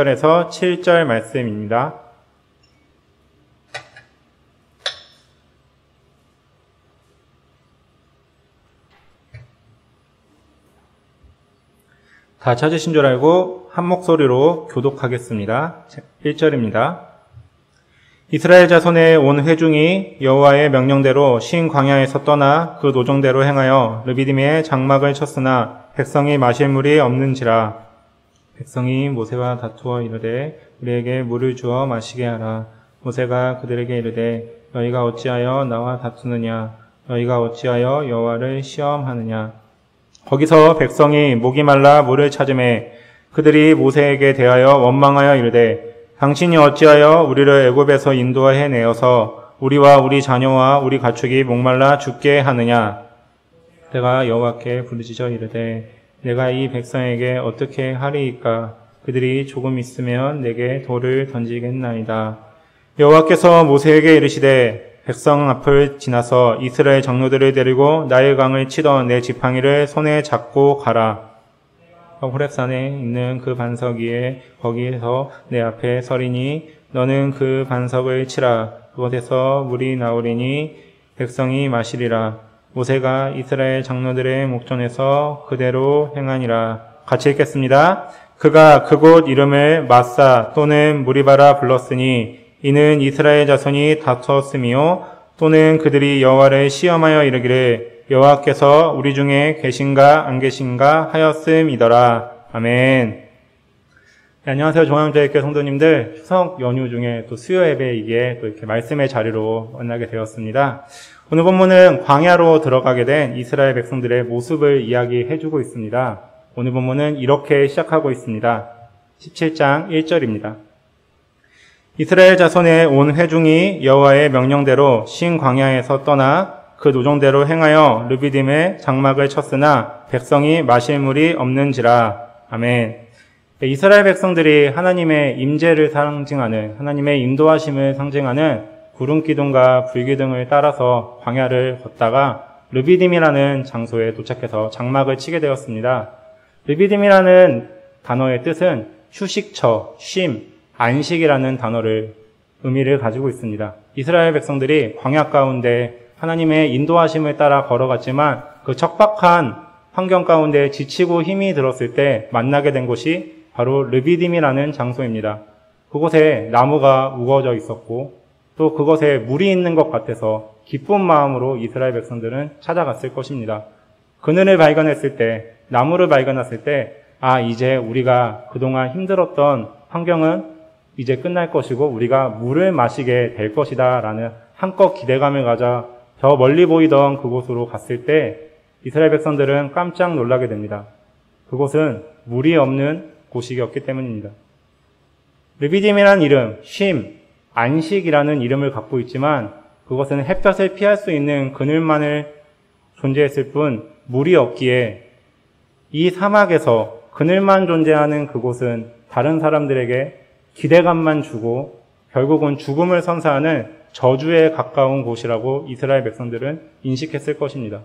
6절에서 7절 말씀입니다. 다 찾으신 줄 알고 한 목소리로 교독하겠습니다. 1절입니다. 이스라엘 자손의 온 회중이 여호와의 명령대로 신 광야에서 떠나 그 노정대로 행하여 르비딤의 장막을 쳤으나 백성이 마실 물이 없는지라. 백성이 모세와 다투어 이르되 우리에게 물을 주어 마시게 하라. 모세가 그들에게 이르되 너희가 어찌하여 나와 다투느냐. 너희가 어찌하여 여호와를 시험하느냐. 거기서 백성이 목이 말라 물을 찾으매 그들이 모세에게 대하여 원망하여 이르되 당신이 어찌하여 우리를 애굽에서 인도해 내어서 우리와 우리 자녀와 우리 가축이 목말라 죽게 하느냐. 내가 여호와께 부르짖어 이르되 내가 이 백성에게 어떻게 하리이까. 그들이 조금 있으면 내게 돌을 던지겠나이다. 여호와께서 모세에게 이르시되 백성 앞을 지나서 이스라엘 장로들을 데리고 나일 강을 치던 내 지팡이를 손에 잡고 가라. 호렙산에 있는 그 반석 위에 거기에서 내 앞에 서리니 너는 그 반석을 치라. 그곳에서 물이 나오리니 백성이 마시리라. 모세가 이스라엘 장로들의 목전에서 그대로 행하니라. 같이 읽겠습니다. 그가 그곳 이름을 마사 또는 무리바라 불렀으니 이는 이스라엘 자손이 다투었으며 또는 그들이 여호와를 시험하여 이르기를 여호와께서 우리 중에 계신가 안 계신가 하였음이더라. 아멘. 네, 안녕하세요. 종합제일교회 성도님들. 추석 연휴 중에 또 수요 예배이기에 또 이렇게 말씀의 자리로 만나게 되었습니다. 오늘 본문은 광야로 들어가게 된 이스라엘 백성들의 모습을 이야기해주고 있습니다. 오늘 본문은 이렇게 시작하고 있습니다. 17장 1절입니다. 이스라엘 자손의 온 회중이 여호와의 명령대로 신 광야에서 떠나 그 노정대로 행하여 르비딤의 장막을 쳤으나 백성이 마실 물이 없는지라. 아멘. 이스라엘 백성들이 하나님의 임재를 상징하는, 하나님의 인도하심을 상징하는 구름 기둥과 불 기둥을 따라서 광야를 걷다가 르비딤이라는 장소에 도착해서 장막을 치게 되었습니다. 르비딤이라는 단어의 뜻은 휴식처, 쉼, 안식이라는 단어를 의미를 가지고 있습니다. 이스라엘 백성들이 광야 가운데 하나님의 인도하심을 따라 걸어갔지만 그 척박한 환경 가운데 지치고 힘이 들었을 때 만나게 된 곳이 바로 르비딤이라는 장소입니다. 그곳에 나무가 우거져 있었고 또 그곳에 물이 있는 것 같아서 기쁜 마음으로 이스라엘 백성들은 찾아갔을 것입니다. 그늘을 발견했을 때, 나무를 발견했을 때 이제 우리가 그동안 힘들었던 환경은 이제 끝날 것이고 우리가 물을 마시게 될 것이다 라는 한껏 기대감을 가져 저 멀리 보이던 그곳으로 갔을 때 이스라엘 백성들은 깜짝 놀라게 됩니다. 그곳은 물이 없는 곳이었기 때문입니다. 르비딤이라는 이름, 쉼, 안식이라는 이름을 갖고 있지만 그것은 햇볕을 피할 수 있는 그늘만을 존재했을 뿐 물이 없기에 이 사막에서 그늘만 존재하는 그곳은 다른 사람들에게 기대감만 주고 결국은 죽음을 선사하는 저주에 가까운 곳이라고 이스라엘 백성들은 인식했을 것입니다.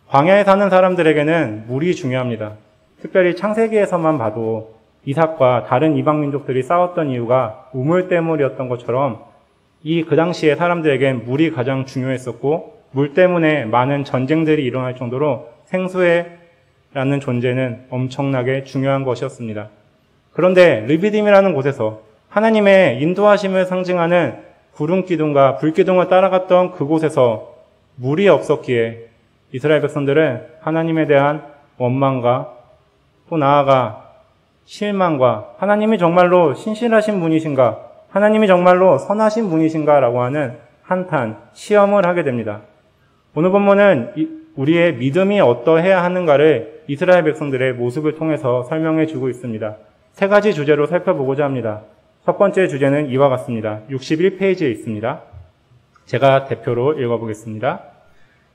광야에 사는 사람들에게는 물이 중요합니다. 특별히 창세기에서만 봐도 이삭과 다른 이방 민족들이 싸웠던 이유가 우물 때문이었던 것처럼 그 당시에 사람들에겐 물이 가장 중요했었고 물 때문에 많은 전쟁들이 일어날 정도로 생수라는 존재는 엄청나게 중요한 것이었습니다. 그런데 르비딤이라는 곳에서 하나님의 인도하심을 상징하는 구름 기둥과 불 기둥을 따라갔던 그곳에서 물이 없었기에 이스라엘 백성들은 하나님에 대한 원망과 또 나아가 실망과 하나님이 정말로 신실하신 분이신가, 하나님이 정말로 선하신 분이신가 라고 하는 한탄, 시험을 하게 됩니다. 오늘 본문은 우리의 믿음이 어떠해야 하는가를 이스라엘 백성들의 모습을 통해서 설명해 주고 있습니다. 세 가지 주제로 살펴보고자 합니다. 첫 번째 주제는 이와 같습니다. 61페이지에 있습니다. 제가 대표로 읽어보겠습니다.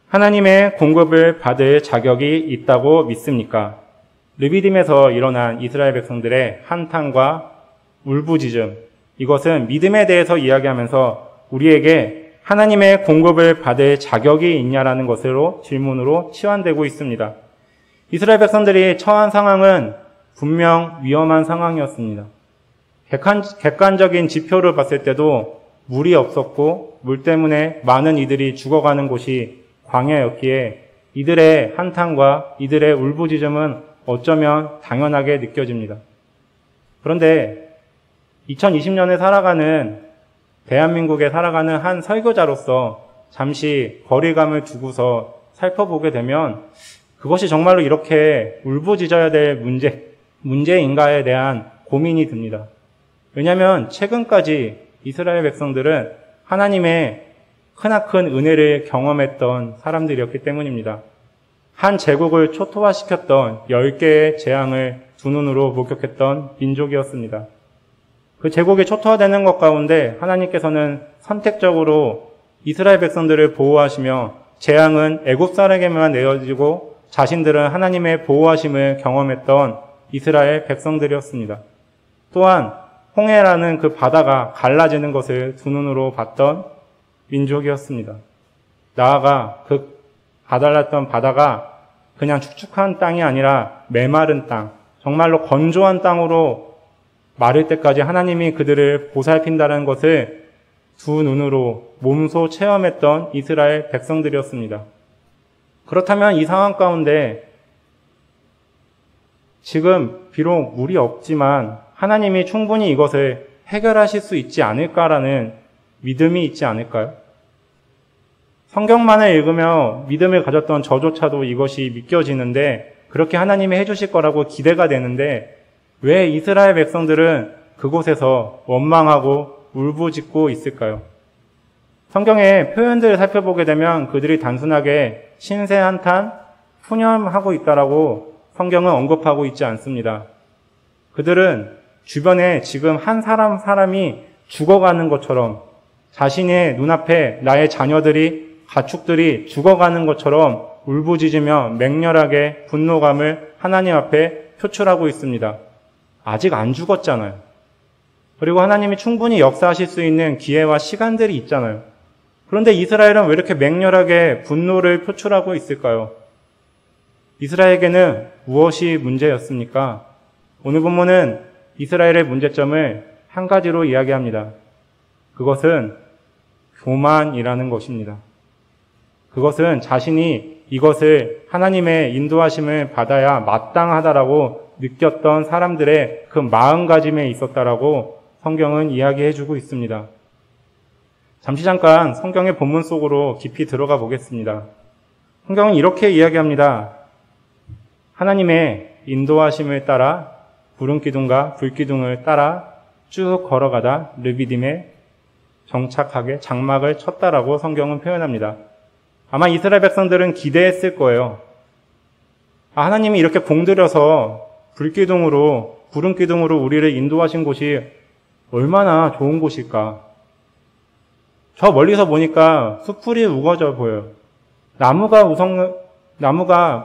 하나님의 공급을 받을 자격이 있다고 믿습니까? 르비딤에서 일어난 이스라엘 백성들의 한탄과 울부짖음, 이것은 믿음에 대해서 이야기하면서 우리에게 하나님의 공급을 받을 자격이 있냐라는 것으로 질문으로 치환되고 있습니다. 이스라엘 백성들이 처한 상황은 분명 위험한 상황이었습니다. 객관적인 지표를 봤을 때도 물이 없었고 물 때문에 많은 이들이 죽어가는 곳이 광야였기에 이들의 한탄과 이들의 울부짖음은 어쩌면 당연하게 느껴집니다. 그런데 2020년에 살아가는 대한민국에 살아가는 한 설교자로서 잠시 거리감을 두고서 살펴보게 되면 그것이 정말로 이렇게 울부짖어야 될 문제인가에 대한 고민이 듭니다. 왜냐하면 최근까지 이스라엘 백성들은 하나님의 크나큰 은혜를 경험했던 사람들이었기 때문입니다. 한 제국을 초토화시켰던 10개의 재앙을 두 눈으로 목격했던 민족이었습니다. 그 제국이 초토화되는 것 가운데 하나님께서는 선택적으로 이스라엘 백성들을 보호하시며 재앙은 애굽 사람에게만 내어지고 자신들은 하나님의 보호하심을 경험했던 이스라엘 백성들이었습니다. 또한 홍해라는 그 바다가 갈라지는 것을 두 눈으로 봤던 민족이었습니다. 나아가 그 가달랐던 바다가 그냥 축축한 땅이 아니라 메마른 땅, 정말로 건조한 땅으로 마를 때까지 하나님이 그들을 보살핀다는 것을 두 눈으로 몸소 체험했던 이스라엘 백성들이었습니다. 그렇다면 이 상황 가운데 지금 비록 물이 없지만 하나님이 충분히 이것을 해결하실 수 있지 않을까라는 믿음이 있지 않을까요? 성경만을 읽으며 믿음을 가졌던 저조차도 이것이 믿겨지는데 그렇게 하나님이 해주실 거라고 기대가 되는데 왜 이스라엘 백성들은 그곳에서 원망하고 울부짖고 있을까요? 성경의 표현들을 살펴보게 되면 그들이 단순하게 신세 한탄, 푸념하고 있다라고 성경은 언급하고 있지 않습니다. 그들은 주변에 지금 한 사람이 죽어가는 것처럼 자신의 눈앞에 나의 자녀들이, 가축들이 죽어가는 것처럼 울부짖으며 맹렬하게 분노감을 하나님 앞에 표출하고 있습니다. 아직 안 죽었잖아요. 그리고 하나님이 충분히 역사하실 수 있는 기회와 시간들이 있잖아요. 그런데 이스라엘은 왜 이렇게 맹렬하게 분노를 표출하고 있을까요? 이스라엘에게는 무엇이 문제였습니까? 오늘 본문은 이스라엘의 문제점을 한 가지로 이야기합니다. 그것은 교만이라는 것입니다. 그것은 자신이 이것을 하나님의 인도하심을 받아야 마땅하다라고 느꼈던 사람들의 그 마음가짐에 있었다라고 성경은 이야기해주고 있습니다. 잠시 잠깐 성경의 본문 속으로 깊이 들어가 보겠습니다. 성경은 이렇게 이야기합니다. 하나님의 인도하심을 따라 구름 기둥과 불 기둥을 따라 쭉 걸어가다 르비딤에 정착하게 장막을 쳤다라고 성경은 표현합니다. 아마 이스라엘 백성들은 기대했을 거예요. 하나님이 이렇게 공들여서 불기둥으로, 구름 기둥으로 우리를 인도하신 곳이 얼마나 좋은 곳일까? 저 멀리서 보니까 숲풀이 우거져 보여요. 나무가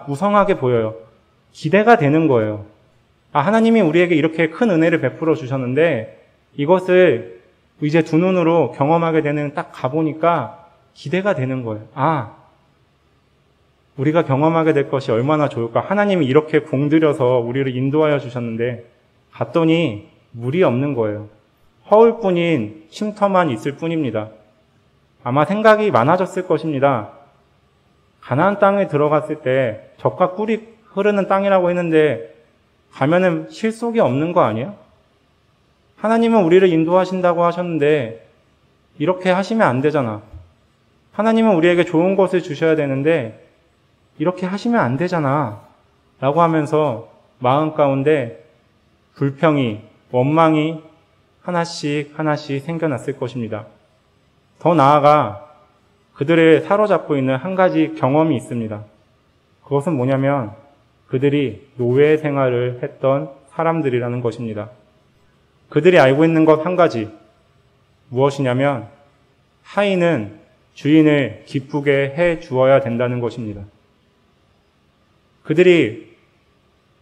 무성하게 보여요. 기대가 되는 거예요. 하나님이 우리에게 이렇게 큰 은혜를 베풀어 주셨는데 이것을 이제 두 눈으로 경험하게 되는 딱 가보니까 기대가 되는 거예요. 우리가 경험하게 될 것이 얼마나 좋을까. 하나님이 이렇게 공들여서 우리를 인도하여 주셨는데 갔더니 물이 없는 거예요. 허울뿐인 쉼터만 있을 뿐입니다. 아마 생각이 많아졌을 것입니다. 가나안 땅에 들어갔을 때 젖과 꿀이 흐르는 땅이라고 했는데 가면은 실속이 없는 거 아니에요? 하나님은 우리를 인도하신다고 하셨는데 이렇게 하시면 안 되잖아. 하나님은 우리에게 좋은 것을 주셔야 되는데 이렇게 하시면 안 되잖아. 라고 하면서 마음 가운데 불평이, 원망이 하나씩 생겨났을 것입니다. 더 나아가 그들을 사로잡고 있는 한 가지 경험이 있습니다. 그것은 뭐냐면 그들이 노예 생활을 했던 사람들이라는 것입니다. 그들이 알고 있는 것 한 가지, 무엇이냐면 하인은 주인을 기쁘게 해 주어야 된다는 것입니다. 그들이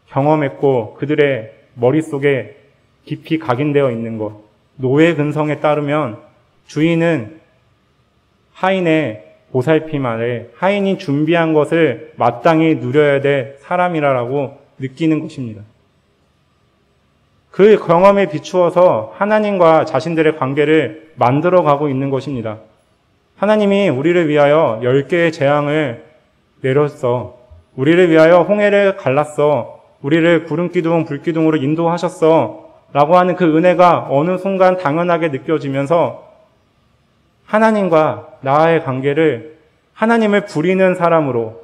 경험했고 그들의 머릿속에 깊이 각인되어 있는 것, 노예 근성에 따르면 주인은 하인의 보살핌 아래 하인이 준비한 것을 마땅히 누려야 될 사람이라고 느끼는 것입니다. 그 경험에 비추어서 하나님과 자신들의 관계를 만들어가고 있는 것입니다. 하나님이 우리를 위하여 10개의 재앙을 내렸어. 우리를 위하여 홍해를 갈랐어. 우리를 구름기둥, 불기둥으로 인도하셨어. 라고 하는 그 은혜가 어느 순간 당연하게 느껴지면서 하나님과 나의 관계를 하나님을 부리는 사람으로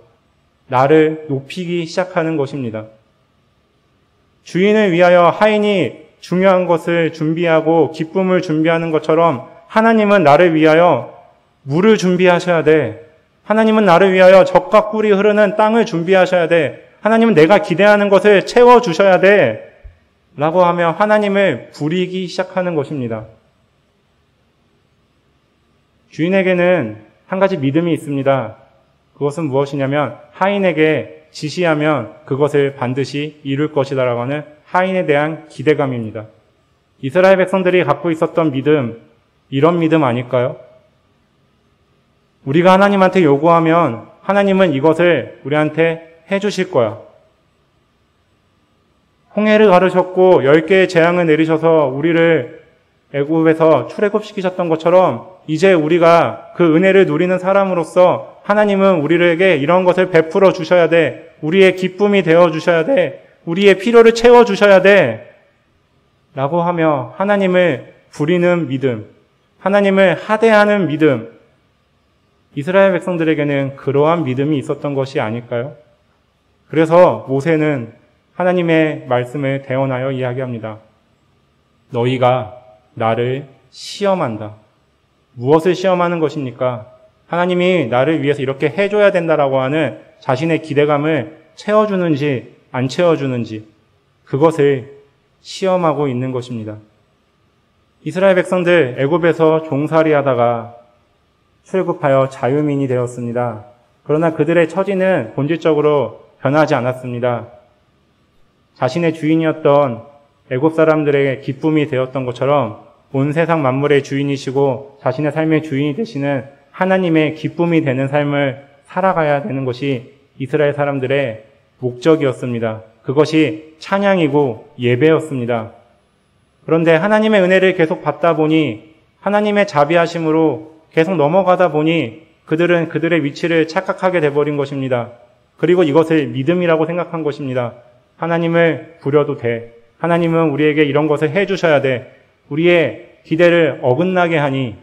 나를 높이기 시작하는 것입니다. 주인을 위하여 하인이 중요한 것을 준비하고 기쁨을 준비하는 것처럼 하나님은 나를 위하여 물을 준비하셔야 돼. 하나님은 나를 위하여 젖과 꿀이 흐르는 땅을 준비하셔야 돼. 하나님은 내가 기대하는 것을 채워주셔야 돼. 라고 하며 하나님을 부리기 시작하는 것입니다. 주인에게는 한 가지 믿음이 있습니다. 그것은 무엇이냐면 하인에게 지시하면 그것을 반드시 이룰 것이다라고 하는 하인에 대한 기대감입니다. 이스라엘 백성들이 갖고 있었던 믿음, 이런 믿음 아닐까요? 우리가 하나님한테 요구하면 하나님은 이것을 우리한테 해주실 거야. 홍해를 가르셨고 10개의 재앙을 내리셔서 우리를 애굽에서 출애굽시키셨던 것처럼 이제 우리가 그 은혜를 누리는 사람으로서 하나님은 우리에게 이런 것을 베풀어 주셔야 돼. 우리의 기쁨이 되어 주셔야 돼. 우리의 필요를 채워 주셔야 돼. 라고 하며 하나님을 부리는 믿음, 하나님을 하대하는 믿음, 이스라엘 백성들에게는 그러한 믿음이 있었던 것이 아닐까요? 그래서 모세는 하나님의 말씀을 대언하여 이야기합니다. 너희가 나를 시험한다. 무엇을 시험하는 것입니까? 하나님이 나를 위해서 이렇게 해줘야 된다라고 하는 자신의 기대감을 채워주는지 안 채워주는지 그것을 시험하고 있는 것입니다. 이스라엘 백성들 애굽에서 종살이 하다가 출애굽하여 자유민이 되었습니다. 그러나 그들의 처지는 본질적으로 변하지 않았습니다. 자신의 주인이었던 애굽 사람들에게 기쁨이 되었던 것처럼 온 세상 만물의 주인이시고 자신의 삶의 주인이 되시는 하나님의 기쁨이 되는 삶을 살아가야 되는 것이 이스라엘 사람들의 목적이었습니다. 그것이 찬양이고 예배였습니다. 그런데 하나님의 은혜를 계속 받다 보니 하나님의 자비하심으로 계속 넘어가다 보니 그들은 그들의 위치를 착각하게 돼버린 것입니다. 그리고 이것을 믿음이라고 생각한 것입니다. 하나님을 부려도 돼. 하나님은 우리에게 이런 것을 해주셔야 돼. 우리의 기대를 어긋나게 하니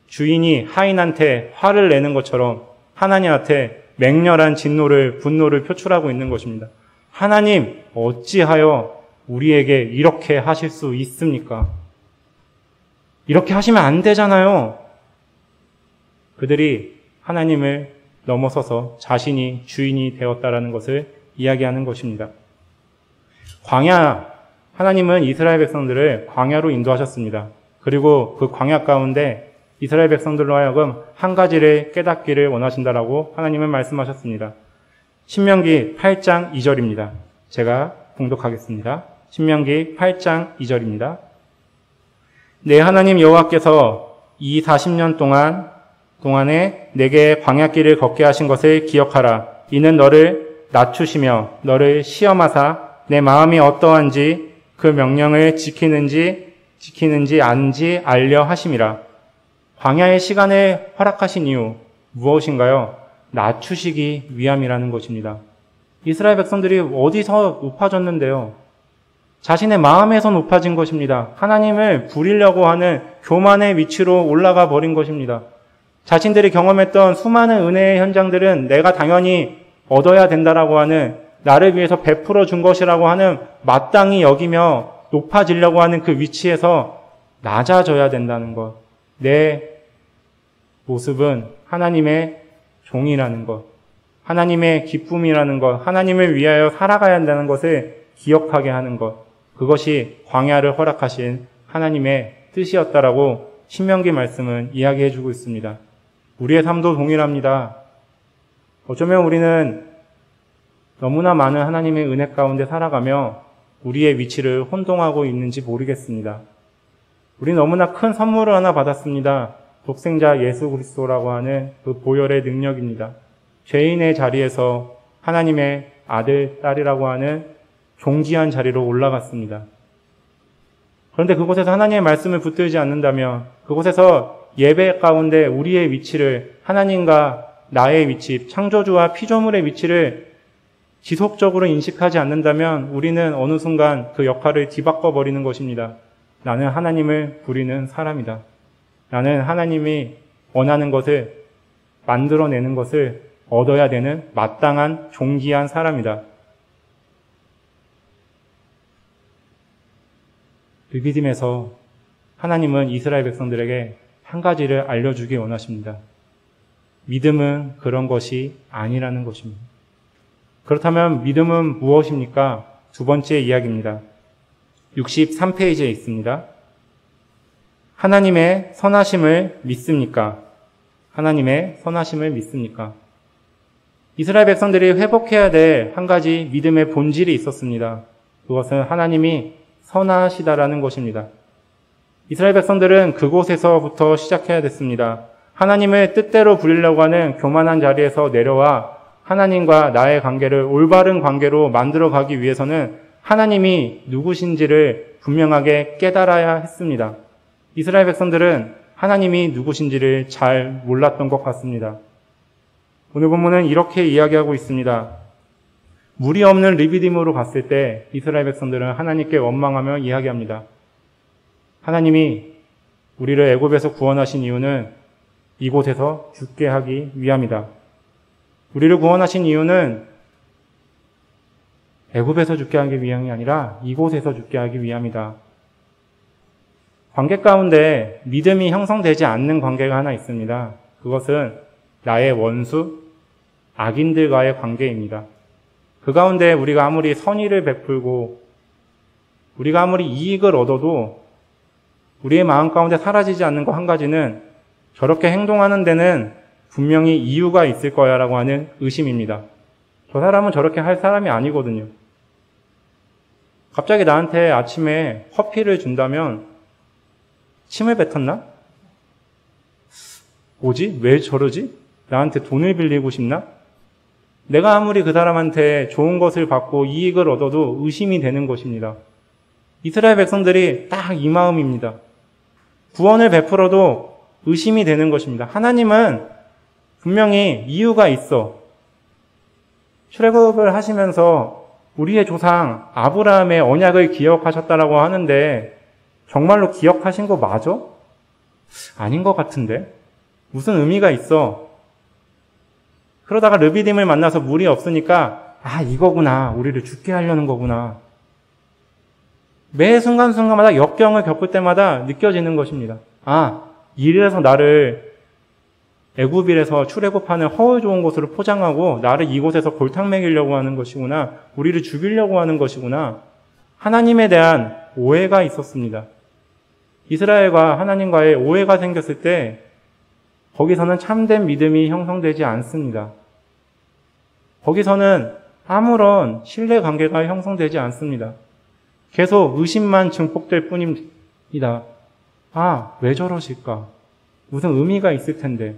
주인이 하인한테 화를 내는 것처럼 하나님한테 맹렬한 진노를, 분노를 표출하고 있는 것입니다. 하나님, 어찌하여 우리에게 이렇게 하실 수 있습니까? 이렇게 하시면 안 되잖아요. 그들이 하나님을 넘어서서 자신이 주인이 되었다라는 것을 이야기하는 것입니다. 광야, 하나님은 이스라엘 백성들을 광야로 인도하셨습니다. 그리고 그 광야 가운데 이스라엘 백성들로 하여금 한 가지를 깨닫기를 원하신다라고 하나님은 말씀하셨습니다. 신명기 8장 2절입니다. 제가 봉독하겠습니다. 신명기 8장 2절입니다. 내 하나님 여호와께서 이 40년 동안에 내게 광야길을 걷게 하신 것을 기억하라. 이는 너를 낮추시며 너를 시험하사 내 마음이 어떠한지 그 명령을 지키는지 아닌지 알려 하심이라. 광야의 시간을 허락하신 이유 무엇인가요? 낮추시기 위함이라는 것입니다. 이스라엘 백성들이 어디서 높아졌는데요? 자신의 마음에서 높아진 것입니다. 하나님을 부리려고 하는 교만의 위치로 올라가 버린 것입니다. 자신들이 경험했던 수많은 은혜의 현장들은 내가 당연히 얻어야 된다라고 하는, 나를 위해서 베풀어 준 것이라고 하는 마땅히 여기며 높아지려고 하는 그 위치에서 낮아져야 된다는 것. 내 모습은 하나님의 종이라는 것, 하나님의 기쁨이라는 것, 하나님을 위하여 살아가야 한다는 것을 기억하게 하는 것. 그것이 광야를 허락하신 하나님의 뜻이었다라고 신명기 말씀은 이야기해주고 있습니다. 우리의 삶도 동일합니다. 어쩌면 우리는 너무나 많은 하나님의 은혜 가운데 살아가며 우리의 위치를 혼동하고 있는지 모르겠습니다. 우리 너무나 큰 선물을 하나 받았습니다. 독생자 예수 그리스도라고 하는 그 보혈의 능력입니다. 죄인의 자리에서 하나님의 아들, 딸이라고 하는 존귀한 자리로 올라갔습니다. 그런데 그곳에서 하나님의 말씀을 붙들지 않는다면, 그곳에서 예배 가운데 우리의 위치를, 하나님과 나의 위치, 창조주와 피조물의 위치를 지속적으로 인식하지 않는다면 우리는 어느 순간 그 역할을 뒤바꿔 버리는 것입니다. 나는 하나님을 부리는 사람이다. 나는 하나님이 원하는 것을 만들어내는 것을 얻어야 되는 마땅한 존귀한 사람이다. 르비딤에서 하나님은 이스라엘 백성들에게 한 가지를 알려주기 원하십니다. 믿음은 그런 것이 아니라는 것입니다. 그렇다면 믿음은 무엇입니까? 두 번째 이야기입니다. 63페이지에 있습니다. 하나님의 선하심을 믿습니까? 하나님의 선하심을 믿습니까? 이스라엘 백성들이 회복해야 될 한 가지 믿음의 본질이 있었습니다. 그것은 하나님이 선하시다라는 것입니다. 이스라엘 백성들은 그곳에서부터 시작해야 됐습니다. 하나님을 뜻대로 부리려고 하는 교만한 자리에서 내려와 하나님과 나의 관계를 올바른 관계로 만들어가기 위해서는 하나님이 누구신지를 분명하게 깨달아야 했습니다. 이스라엘 백성들은 하나님이 누구신지를 잘 몰랐던 것 같습니다. 오늘 본문은 이렇게 이야기하고 있습니다. 물이 없는 르비딤으로 갔을 때 이스라엘 백성들은 하나님께 원망하며 이야기합니다. 하나님이 우리를 애굽에서 구원하신 이유는 이곳에서 죽게 하기 위함이다. 우리를 구원하신 이유는 애굽에서 죽게 하기 위함이 아니라 이곳에서 죽게 하기 위함이다. 관계 가운데 믿음이 형성되지 않는 관계가 하나 있습니다. 그것은 나의 원수, 악인들과의 관계입니다. 그 가운데 우리가 아무리 선의를 베풀고 우리가 아무리 이익을 얻어도 우리의 마음 가운데 사라지지 않는 것 한 가지는 저렇게 행동하는 데는 분명히 이유가 있을 거야라고 하는 의심입니다. 저 사람은 저렇게 할 사람이 아니거든요. 갑자기 나한테 아침에 커피를 준다면 침을 뱉었나? 뭐지? 왜 저러지? 나한테 돈을 빌리고 싶나? 내가 아무리 그 사람한테 좋은 것을 받고 이익을 얻어도 의심이 되는 것입니다. 이스라엘 백성들이 딱 이 마음입니다. 구원을 베풀어도 의심이 되는 것입니다. 하나님은 분명히 이유가 있어. 출애굽을 하시면서 우리의 조상 아브라함의 언약을 기억하셨다라고 하는데 정말로 기억하신 거 맞아? 아닌 것 같은데? 무슨 의미가 있어? 그러다가 르비딤을 만나서 물이 없으니까 이거구나. 우리를 죽게 하려는 거구나. 매 순간순간마다 역경을 겪을 때마다 느껴지는 것입니다. 이래서 나를 애굽일에서 출애굽하는 허울 좋은 곳으로 포장하고 나를 이곳에서 골탕 먹이려고 하는 것이구나. 우리를 죽이려고 하는 것이구나. 하나님에 대한 오해가 있었습니다. 이스라엘과 하나님과의 오해가 생겼을 때 거기서는 참된 믿음이 형성되지 않습니다. 거기서는 아무런 신뢰 관계가 형성되지 않습니다. 계속 의심만 증폭될 뿐입니다. 왜 저러실까? 무슨 의미가 있을 텐데.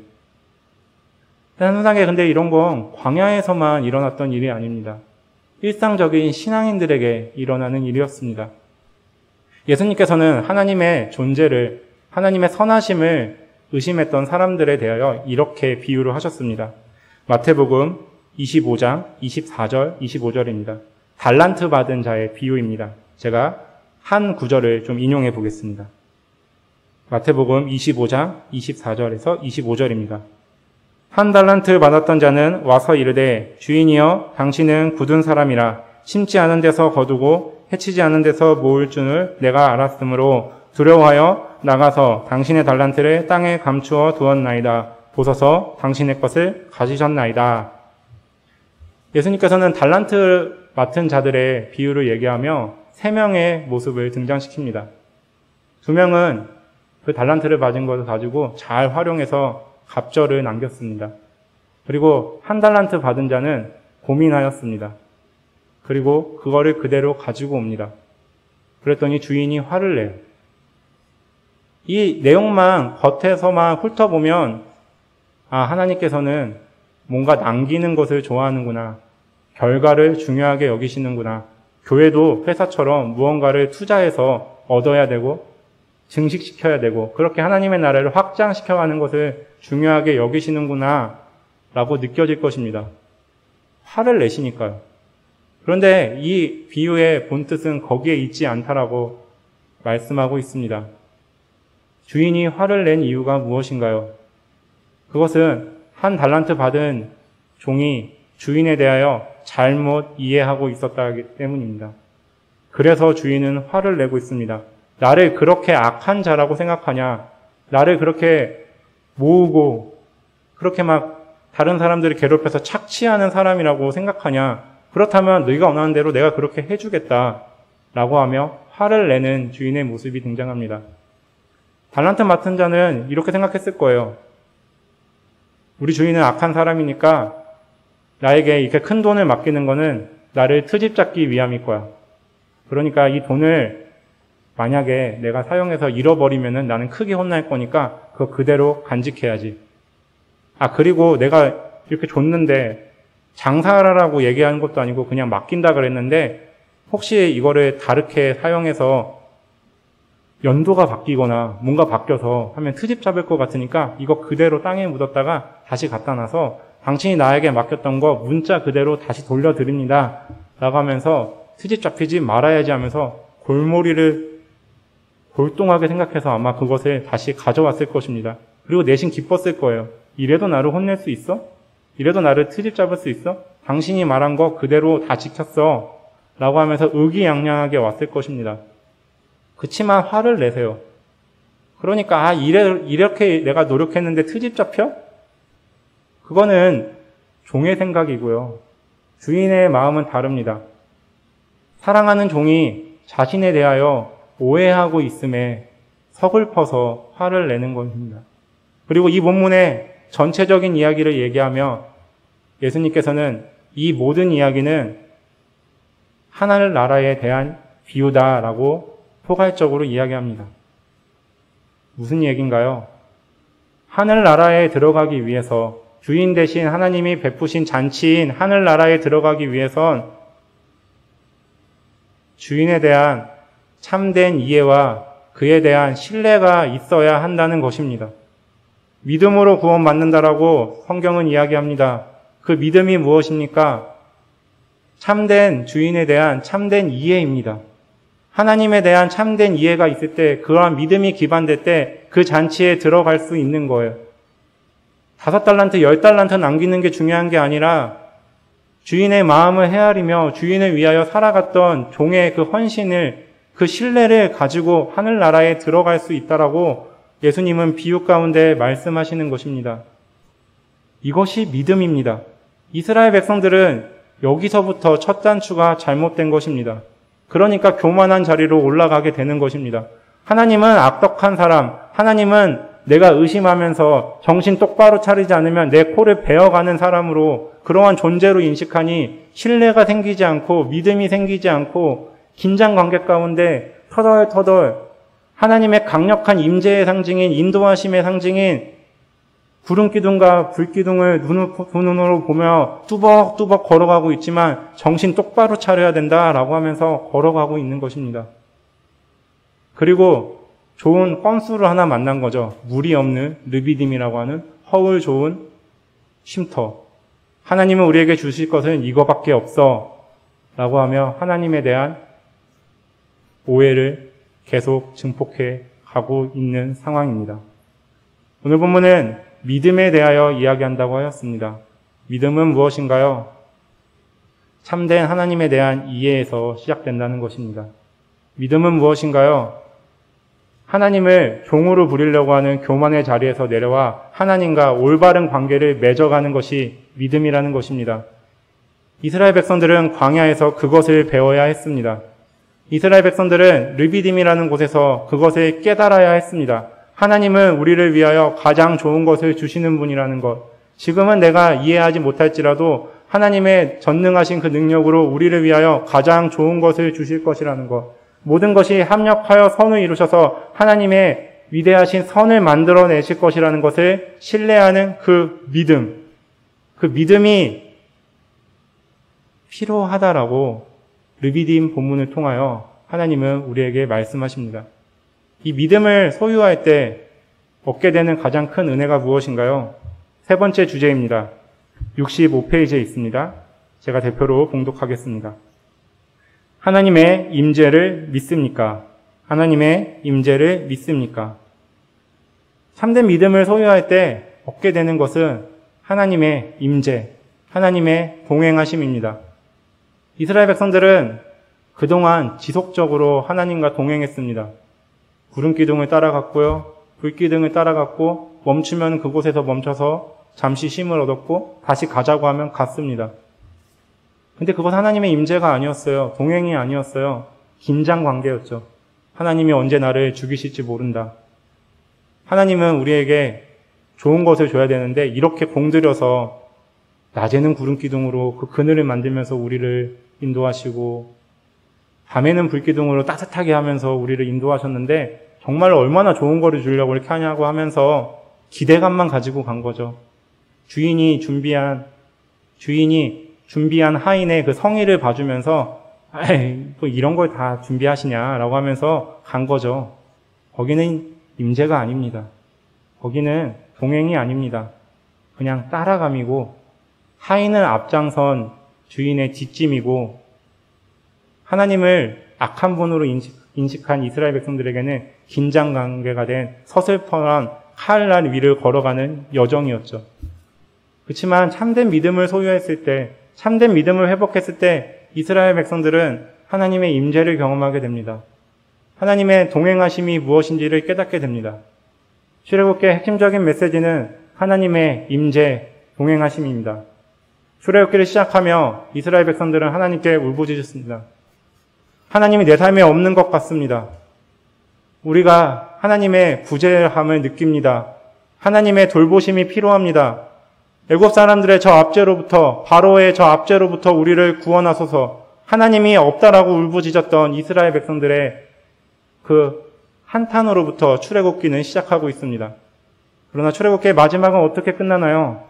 세상에 근데 이런 건 광야에서만 일어났던 일이 아닙니다. 일상적인 신앙인들에게 일어나는 일이었습니다. 예수님께서는 하나님의 존재를, 하나님의 선하심을 의심했던 사람들에 대하여 이렇게 비유를 하셨습니다. 마태복음 25장 24절, 25절입니다. 달란트 받은 자의 비유입니다. 제가 한 구절을 좀 인용해 보겠습니다. 마태복음 25장 24절에서 25절입니다. 한 달란트 받았던 자는 와서 이르되 주인이여 당신은 굳은 사람이라 심지 않은 데서 거두고 해치지 않은 데서 모을 줄을 내가 알았으므로 두려워하여 나가서 당신의 달란트를 땅에 감추어 두었나이다. 보소서 당신의 것을 가지셨나이다. 예수님께서는 달란트 맡은 자들의 비유를 얘기하며 3명의 모습을 등장시킵니다. 2명은 그 달란트를 받은 것을 가지고 잘 활용해서 갑절을 남겼습니다. 그리고 한 달란트 받은 자는 고민하였습니다. 그리고 그거를 그대로 가지고 옵니다. 그랬더니 주인이 화를 내요. 이 내용만 겉에서만 훑어보면 하나님께서는 뭔가 남기는 것을 좋아하는구나. 결과를 중요하게 여기시는구나. 교회도 회사처럼 무언가를 투자해서 얻어야 되고 증식시켜야 되고 그렇게 하나님의 나라를 확장시켜가는 것을 중요하게 여기시는구나 라고 느껴질 것입니다. 화를 내시니까요. 그런데 이 비유의 본뜻은 거기에 있지 않다라고 말씀하고 있습니다. 주인이 화를 낸 이유가 무엇인가요? 그것은 한 달란트 받은 종이 주인에 대하여 잘못 이해하고 있었기 때문입니다. 그래서 주인은 화를 내고 있습니다. 나를 그렇게 악한 자라고 생각하냐? 나를 그렇게 모으고 그렇게 막 다른 사람들을 괴롭혀서 착취하는 사람이라고 생각하냐? 그렇다면 네가 원하는 대로 내가 그렇게 해주겠다 라고 하며 화를 내는 주인의 모습이 등장합니다. 달란트 맡은 자는 이렇게 생각했을 거예요. 우리 주인은 악한 사람이니까 나에게 이렇게 큰 돈을 맡기는 거는 나를 트집 잡기 위함일 거야. 그러니까 이 돈을 만약에 내가 사용해서 잃어버리면은 나는 크게 혼날 거니까 그거 그대로 간직해야지. 그리고 내가 이렇게 줬는데 장사하라고 얘기하는 것도 아니고 그냥 맡긴다 그랬는데 혹시 이거를 다르게 사용해서 연도가 바뀌거나 뭔가 바뀌어서 하면 트집 잡을 것 같으니까 이거 그대로 땅에 묻었다가 다시 갖다 놔서 당신이 나에게 맡겼던 거 문자 그대로 다시 돌려드립니다. 라고 하면서 트집 잡히지 말아야지 하면서 골머리를 골동하게 생각해서 아마 그것을 다시 가져왔을 것입니다. 그리고 내심 기뻤을 거예요. 이래도 나를 혼낼 수 있어? 이래도 나를 트집 잡을 수 있어? 당신이 말한 거 그대로 다 지켰어. 라고 하면서 의기양양하게 왔을 것입니다. 그치만 화를 내세요. 그러니까 이렇게 내가 노력했는데 트집 잡혀? 그거는 종의 생각이고요. 주인의 마음은 다릅니다. 사랑하는 종이 자신에 대하여 오해하고 있음에 서글퍼서 화를 내는 것입니다. 그리고 이 본문의 전체적인 이야기를 얘기하며 예수님께서는 이 모든 이야기는 하늘 나라에 대한 비유다라고 포괄적으로 이야기합니다. 무슨 얘기인가요? 하늘 나라에 들어가기 위해서 주인 대신 하나님이 베푸신 잔치인 하늘 나라에 들어가기 위해선 주인에 대한 참된 이해와 그에 대한 신뢰가 있어야 한다는 것입니다. 믿음으로 구원받는다라고 성경은 이야기합니다. 그 믿음이 무엇입니까? 참된 주인에 대한 참된 이해입니다. 하나님에 대한 참된 이해가 있을 때 그러한 믿음이 기반될 때 그 잔치에 들어갈 수 있는 거예요. 5달란트, 10달란트 남기는 게 중요한 게 아니라 주인의 마음을 헤아리며 주인을 위하여 살아갔던 종의 그 헌신을, 그 신뢰를 가지고 하늘나라에 들어갈 수 있다라고 예수님은 비유 가운데 말씀하시는 것입니다. 이것이 믿음입니다. 이스라엘 백성들은 여기서부터 첫 단추가 잘못된 것입니다. 그러니까 교만한 자리로 올라가게 되는 것입니다. 하나님은 악독한 사람, 하나님은 내가 의심하면서 정신 똑바로 차리지 않으면 내 코를 베어가는 사람으로 그러한 존재로 인식하니 신뢰가 생기지 않고 믿음이 생기지 않고 긴장 관계 가운데 터덜터덜 하나님의 강력한 임재의 상징인 인도하심의 상징인 구름기둥과 불기둥을 두 눈으로 보며 뚜벅뚜벅 걸어가고 있지만 정신 똑바로 차려야 된다라고 하면서 걸어가고 있는 것입니다. 그리고 좋은 건수를 하나 만난 거죠. 물이 없는 르비딤이라고 하는 허울 좋은 쉼터. 하나님은 우리에게 주실 것은 이거밖에 없어 라고 하며 하나님에 대한 오해를 계속 증폭해 가고 있는 상황입니다. 오늘 본문은 믿음에 대하여 이야기한다고 하였습니다. 믿음은 무엇인가요? 참된 하나님에 대한 이해에서 시작된다는 것입니다. 믿음은 무엇인가요? 하나님을 종으로 부리려고 하는 교만의 자리에서 내려와 하나님과 올바른 관계를 맺어가는 것이 믿음이라는 것입니다. 이스라엘 백성들은 광야에서 그것을 배워야 했습니다. 이스라엘 백성들은 르비딤이라는 곳에서 그것을 깨달아야 했습니다. 하나님은 우리를 위하여 가장 좋은 것을 주시는 분이라는 것. 지금은 내가 이해하지 못할지라도 하나님의 전능하신 그 능력으로 우리를 위하여 가장 좋은 것을 주실 것이라는 것. 모든 것이 합력하여 선을 이루셔서 하나님의 위대하신 선을 만들어내실 것이라는 것을 신뢰하는 그 믿음. 그 믿음이 필요하다라고 르비딤 본문을 통하여 하나님은 우리에게 말씀하십니다. 이 믿음을 소유할 때 얻게 되는 가장 큰 은혜가 무엇인가요? 세 번째 주제입니다. 65페이지에 있습니다. 제가 대표로 봉독하겠습니다. 하나님의 임재를 믿습니까? 하나님의 임재를 믿습니까? 참된 믿음을 소유할 때 얻게 되는 것은 하나님의 임재, 하나님의 동행하심입니다. 이스라엘 백성들은 그동안 지속적으로 하나님과 동행했습니다. 구름 기둥을 따라갔고요. 불 기둥을 따라갔고 멈추면 그곳에서 멈춰서 잠시 쉼을 얻었고 다시 가자고 하면 갔습니다. 근데 그것 하나님의 임재가 아니었어요. 동행이 아니었어요. 긴장 관계였죠. 하나님이 언제 나를 죽이실지 모른다. 하나님은 우리에게 좋은 것을 줘야 되는데 이렇게 공들여서 낮에는 구름 기둥으로 그 그늘을 만들면서 우리를 인도하시고 밤에는 불 기둥으로 따뜻하게 하면서 우리를 인도하셨는데 정말 얼마나 좋은 거를 주려고 이렇게 하냐고 하면서 기대감만 가지고 간 거죠. 주인이 준비한 하인의 그 성의를 봐주면서 또 이런 걸 다 준비하시냐라고 하면서 간 거죠. 거기는 임재가 아닙니다. 거기는 동행이 아닙니다. 그냥 따라감이고 하인을 앞장선 주인의 뒷짐이고 하나님을 악한 분으로 인식한 이스라엘 백성들에게는 긴장 관계가 된 서슬퍼런 칼날 위를 걸어가는 여정이었죠. 그렇지만 참된 믿음을 소유했을 때, 참된 믿음을 회복했을 때 이스라엘 백성들은 하나님의 임재를 경험하게 됩니다. 하나님의 동행하심이 무엇인지를 깨닫게 됩니다. 출애굽기의 핵심적인 메시지는 하나님의 임재, 동행하심입니다. 출애굽기를 시작하며 이스라엘 백성들은 하나님께 울부짖었습니다. 하나님이 내 삶에 없는 것 같습니다. 우리가 하나님의 부재함을 느낍니다. 하나님의 돌보심이 필요합니다. 애굽 사람들의 저 압제로부터, 바로의 저 압제로부터 우리를 구원하소서. 하나님이 없다라고 울부짖었던 이스라엘 백성들의 그 한탄으로부터 출애굽기는 시작하고 있습니다. 그러나 출애굽기의 마지막은 어떻게 끝나나요?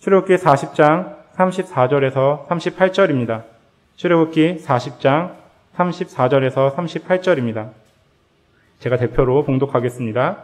출애굽기 40장 34절에서 38절입니다. 출애굽기 40장 34절에서 38절입니다. 제가 대표로 봉독하겠습니다.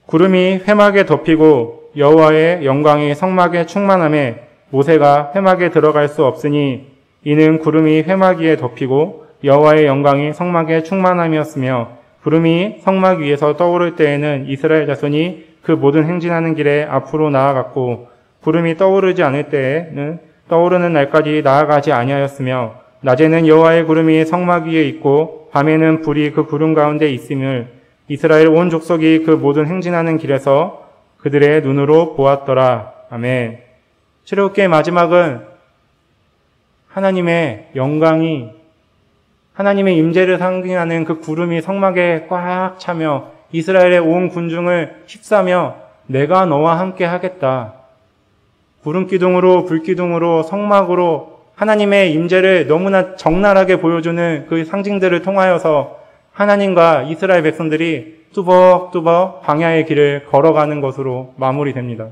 구름이 회막에 덮이고 여호와의 영광이 성막에 충만함에 모세가 회막에 들어갈 수 없으니 이는 구름이 회막 위에 덮이고 여호와의 영광이 성막에 충만함이었으며 구름이 성막 위에서 떠오를 때에는 이스라엘 자손이 그 모든 행진하는 길에 앞으로 나아갔고 구름이 떠오르지 않을 때에는 떠오르는 날까지 나아가지 아니하였으며 낮에는 여호와의 구름이 성막 위에 있고 밤에는 불이 그 구름 가운데 있음을 이스라엘 온 족속이 그 모든 행진하는 길에서 그들의 눈으로 보았더라. 아멘. 출애굽기의 마지막은 하나님의 영광이 하나님의 임재를 상징하는 그 구름이 성막에 꽉 차며 이스라엘의 온 군중을 휩싸며 내가 너와 함께 하겠다. 구름 기둥으로 불 기둥으로 성막으로 하나님의 임재를 너무나 적나라하게 보여주는 그 상징들을 통하여서 하나님과 이스라엘 백성들이 뚜벅뚜벅 광야의 길을 걸어가는 것으로 마무리됩니다.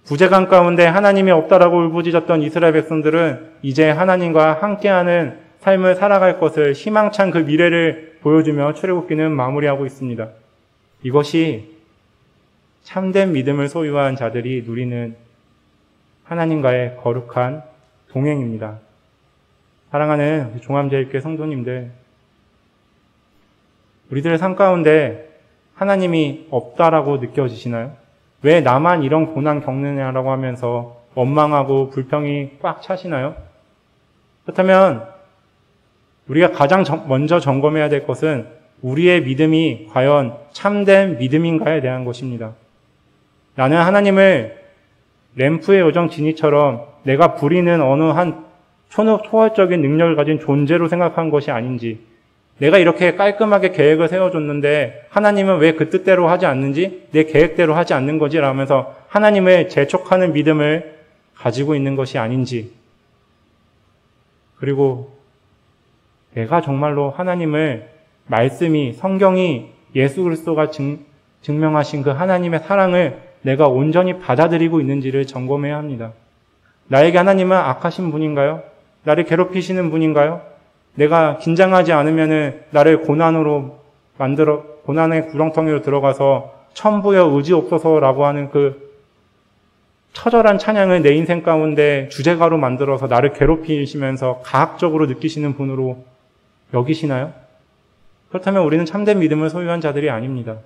부재감 가운데 하나님이 없다라고 울부짖었던 이스라엘 백성들은 이제 하나님과 함께하는 삶을 살아갈 것을 희망찬 그 미래를 보여주며 출애굽기는 마무리하고 있습니다. 이것이 참된 믿음을 소유한 자들이 누리는 하나님과의 거룩한 동행입니다. 사랑하는 종암제일교회 성도님들, 우리들의 삶 가운데 하나님이 없다라고 느껴지시나요? 왜 나만 이런 고난 겪느냐라고 하면서 원망하고 불평이 꽉 차시나요? 그렇다면 우리가 가장 먼저 점검해야 될 것은 우리의 믿음이 과연 참된 믿음인가에 대한 것입니다. 나는 하나님을 램프의 요정 지니처럼 내가 부리는 어느 한 초월적인 능력을 가진 존재로 생각한 것이 아닌지, 내가 이렇게 깔끔하게 계획을 세워줬는데 하나님은 왜 그 뜻대로 하지 않는지, 내 계획대로 하지 않는 거지 라면서 하나님을 재촉하는 믿음을 가지고 있는 것이 아닌지, 그리고 내가 정말로 하나님을 말씀이, 성경이 예수 그리스도가 증명하신 그 하나님의 사랑을 내가 온전히 받아들이고 있는지를 점검해야 합니다. 나에게 하나님은 악하신 분인가요? 나를 괴롭히시는 분인가요? 내가 긴장하지 않으면은 나를 고난의 구렁텅이로 들어가서 천부여 의지옵소서라고 하는 그 처절한 찬양을 내 인생 가운데 주제가로 만들어서 나를 괴롭히시면서 가학적으로 느끼시는 분으로 여기시나요? 그렇다면 우리는 참된 믿음을 소유한 자들이 아닙니다.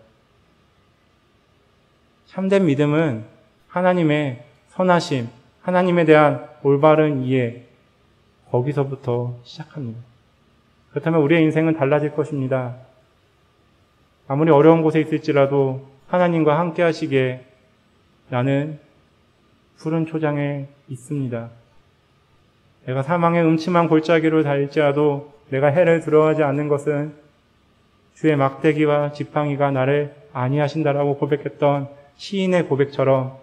참된 믿음은 하나님의 선하심, 하나님에 대한 올바른 이해, 거기서부터 시작합니다. 그렇다면 우리의 인생은 달라질 것입니다. 아무리 어려운 곳에 있을지라도 하나님과 함께 하시기에 나는 푸른 초장에 있습니다. 내가 사망의 음침한 골짜기로 달릴지라도 내가 해를 두려워하지 않는 것은 주의 막대기와 지팡이가 나를 안위하신다라고 고백했던 시인의 고백처럼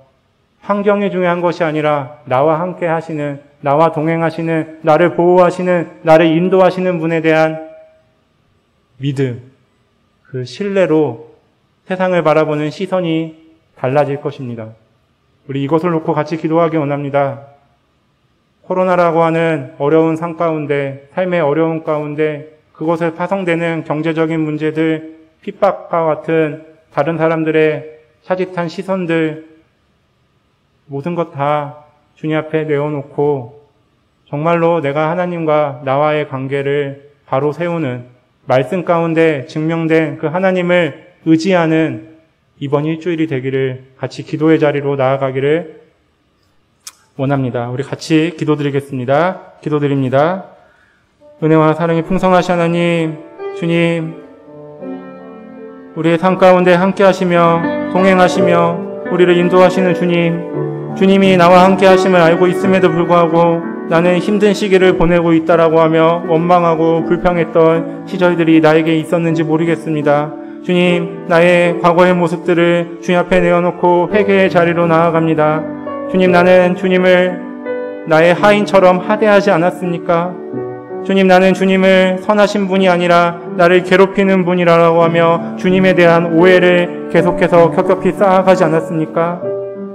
환경이 중요한 것이 아니라 나와 함께 하시는, 나와 동행하시는, 나를 보호하시는, 나를 인도하시는 분에 대한 믿음, 그 신뢰로 세상을 바라보는 시선이 달라질 것입니다. 우리 이것을 놓고 같이 기도하기 원합니다. 코로나라고 하는 어려운 상 가운데, 삶의 어려움 가운데 그것에 파송되는 경제적인 문제들, 핍박과 같은 다른 사람들의 차짓한 시선들, 모든 것 다 주님 앞에 내어놓고 정말로 내가 하나님과 나와의 관계를 바로 세우는, 말씀 가운데 증명된 그 하나님을 의지하는 이번 일주일이 되기를 같이 기도의 자리로 나아가기를 원합니다. 우리 같이 기도드리겠습니다. 기도드립니다. 은혜와 사랑이 풍성하신 하나님, 주님, 우리의 삶 가운데 함께 하시며 동행하시며 우리를 인도하시는 주님, 주님이 나와 함께 하심을 알고 있음에도 불구하고 나는 힘든 시기를 보내고 있다라고 하며 원망하고 불평했던 시절들이 나에게 있었는지 모르겠습니다. 주님, 나의 과거의 모습들을 주님 앞에 내어놓고 회개의 자리로 나아갑니다. 주님, 나는 주님을 나의 하인처럼 하대하지 않았습니까? 주님, 나는 주님을 선하신 분이 아니라 나를 괴롭히는 분이라고 하며 주님에 대한 오해를 계속해서 겹겹이 쌓아가지 않았습니까?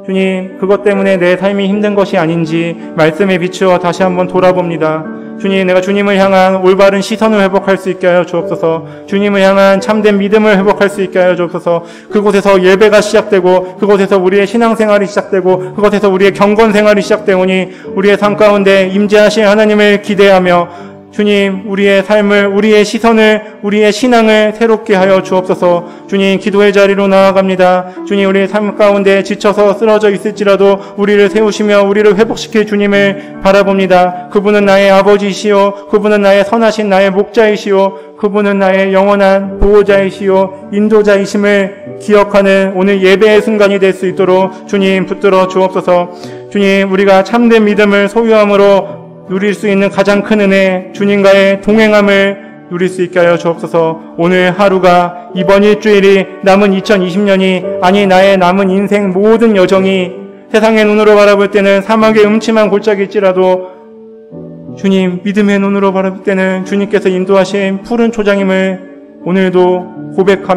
주님, 그것 때문에 내 삶이 힘든 것이 아닌지 말씀에 비추어 다시 한번 돌아봅니다. 주님, 내가 주님을 향한 올바른 시선을 회복할 수 있게 하여 주옵소서. 주님을 향한 참된 믿음을 회복할 수 있게 하여 주옵소서. 그곳에서 예배가 시작되고 그곳에서 우리의 신앙생활이 시작되고 그곳에서 우리의 경건생활이 시작되오니 우리의 삶 가운데 임재하신 하나님을 기대하며 주님, 우리의 삶을, 우리의 시선을, 우리의 신앙을 새롭게 하여 주옵소서. 주님, 기도의 자리로 나아갑니다. 주님, 우리의 삶 가운데 지쳐서 쓰러져 있을지라도 우리를 세우시며 우리를 회복시킬 주님을 바라봅니다. 그분은 나의 아버지이시오. 그분은 나의 선하신 나의 목자이시오. 그분은 나의 영원한 보호자이시오. 인도자이심을 기억하는 오늘 예배의 순간이 될 수 있도록 주님 붙들어 주옵소서. 주님, 우리가 참된 믿음을 소유함으로 누릴 수 있는 가장 큰 은혜, 주님과의 동행함을 누릴 수 있게 하여 주옵소서. 오늘 하루가, 이번 일주일이, 남은 2020년이, 아니 나의 남은 인생 모든 여정이 세상의 눈으로 바라볼 때는 사막의 음침한 골짜기일지라도 주님, 믿음의 눈으로 바라볼 때는 주님께서 인도하신 푸른 초장임을 오늘도 고백하며